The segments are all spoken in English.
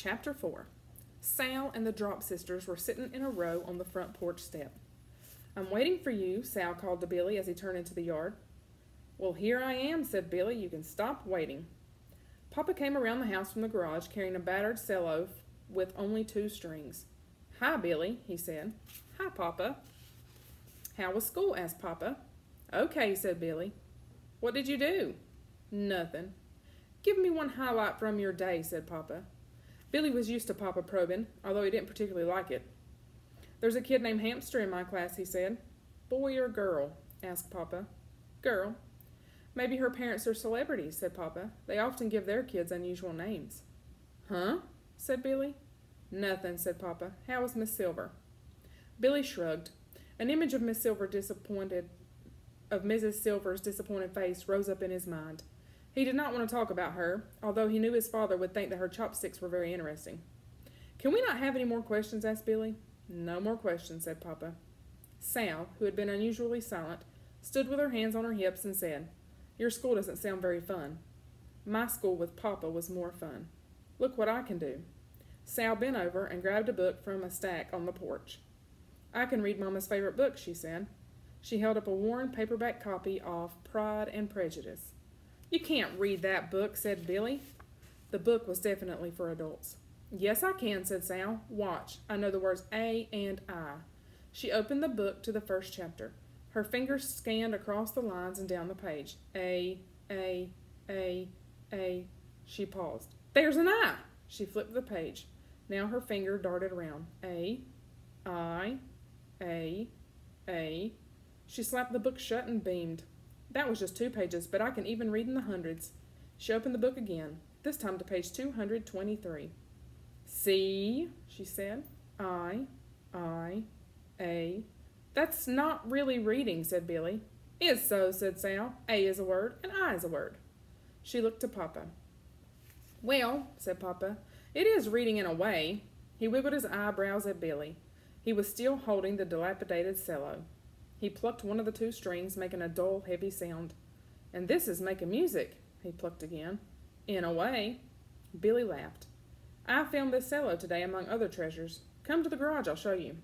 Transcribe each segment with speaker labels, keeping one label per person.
Speaker 1: Chapter 4. Sal and the Drop sisters were sitting in a row on the front porch step. "I'm waiting for you," Sal called to Billy as he turned into the yard. "Well, here I am," said Billy. "You can stop waiting." Papa came around the house from the garage carrying a battered cello with only 2 strings. "Hi, Billy," he said. "Hi, Papa." "How was school?" asked Papa. "Okay," said Billy. "What did you do?" "Nothing." "Give me one highlight from your day," said Papa. Billy was used to Papa probing, although he didn't particularly like it. "There's a kid named Hamster in my class," he said. "Boy or girl?" asked Papa. "Girl." "Maybe her parents are celebrities," said Papa. "They often give their kids unusual names." "Huh?" said Billy. "Nothing," said Papa. "How is Miss Silver?" Billy shrugged. An image of Mrs. Silver's disappointed face rose up in his mind. He did not want to talk about her, although he knew his father would think that her chopsticks were very interesting. "Can we not have any more questions?" asked Billy. "No more questions," said Papa. Sal, who had been unusually silent, stood with her hands on her hips and said, "Your school doesn't sound very fun." "My school with Papa was more fun. Look what I can do." Sal bent over and grabbed a book from a stack on the porch. "I can read Mama's favorite book," she said. She held up a worn paperback copy of Pride and Prejudice. "You can't read that book," said Billy. The book was definitely for adults. "Yes, I can," said Sal. "Watch. I know the words A and I." She opened the book to the first chapter. Her fingers scanned across the lines and down the page. A. She paused. "There's an I!" She flipped the page. Now her finger darted around. A. She slapped the book shut and beamed. "That was just 2 pages, but I can even read in the hundreds." She opened the book again, this time to page 223. "See," she said. I. "That's not really reading," said Billy. "Is so," said Sal. "A is a word, and I is a word." She looked to Papa. "Well," said Papa, "it is reading in a way." He wiggled his eyebrows at Billy. He was still holding the dilapidated cello. He plucked one of the 2 strings, making a dull, heavy sound. "And this is making music," he plucked again. "In a way." Billy laughed. "I found this cello today among other treasures. Come to the garage, I'll show you."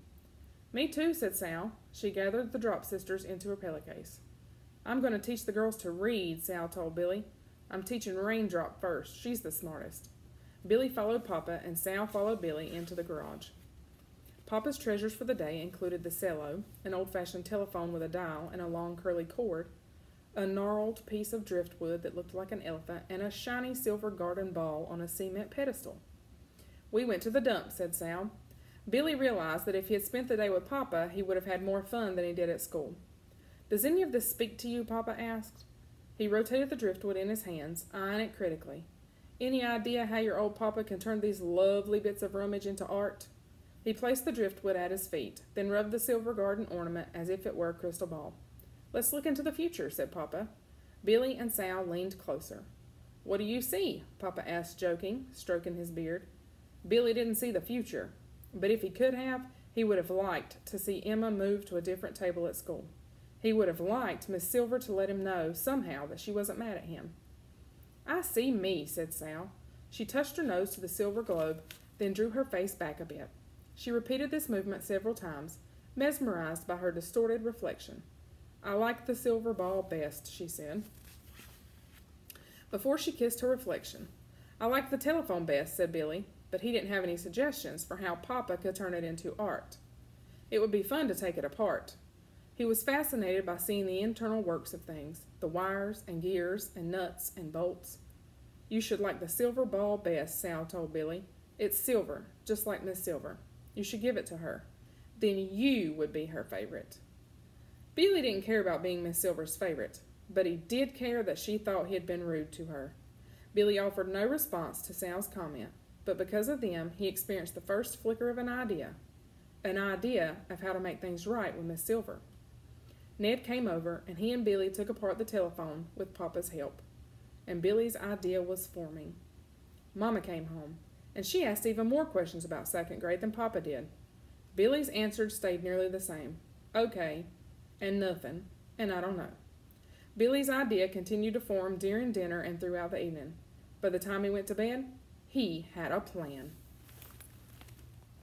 Speaker 1: "Me too," said Sal. She gathered the Drop sisters into her pillowcase. "I'm going to teach the girls to read," Sal told Billy. "I'm teaching Raindrop first. She's the smartest." Billy followed Papa, and Sal followed Billy into the garage. Papa's treasures for the day included the cello, an old-fashioned telephone with a dial and a long curly cord, a gnarled piece of driftwood that looked like an elephant, and a shiny silver garden ball on a cement pedestal. "We went to the dump," said Sal. Billy realized that if he had spent the day with Papa, he would have had more fun than he did at school. "Does any of this speak to you?" Papa asked. He rotated the driftwood in his hands, eyeing it critically. "Any idea how your old Papa can turn these lovely bits of rummage into art?" He placed the driftwood at his feet, then rubbed the silver garden ornament as if it were a crystal ball. "Let's look into the future," said Papa. Billy and Sal leaned closer. "What do you see?" Papa asked, joking, stroking his beard. Billy didn't see the future, but if he could have, he would have liked to see Emma move to a different table at school. He would have liked Miss Silver to let him know, somehow, that she wasn't mad at him. "I see me," said Sal. She touched her nose to the silver globe, then drew her face back a bit. She repeated this movement several times, mesmerized by her distorted reflection. "I like the silver ball best," she said, before she kissed her reflection. "I like the telephone best," said Billy, but he didn't have any suggestions for how Papa could turn it into art. It would be fun to take it apart. He was fascinated by seeing the internal works of things, the wires and gears and nuts and bolts. "You should like the silver ball best," Sal told Billy. "It's silver, just like Miss Silver. You should give it to her. Then you would be her favorite." Billy didn't care about being Miss Silver's favorite, but he did care that she thought he had been rude to her. Billy offered no response to Sal's comment, but because of them, he experienced the first flicker of an idea of how to make things right with Miss Silver. Ned came over, and he and Billy took apart the telephone with Papa's help, and Billy's idea was forming. Mama came home, and she asked even more questions about 2nd grade than Papa did. Billy's answers stayed nearly the same. "Okay," and "nothing," and "I don't know." Billy's idea continued to form during dinner and throughout the evening. By the time he went to bed, he had a plan.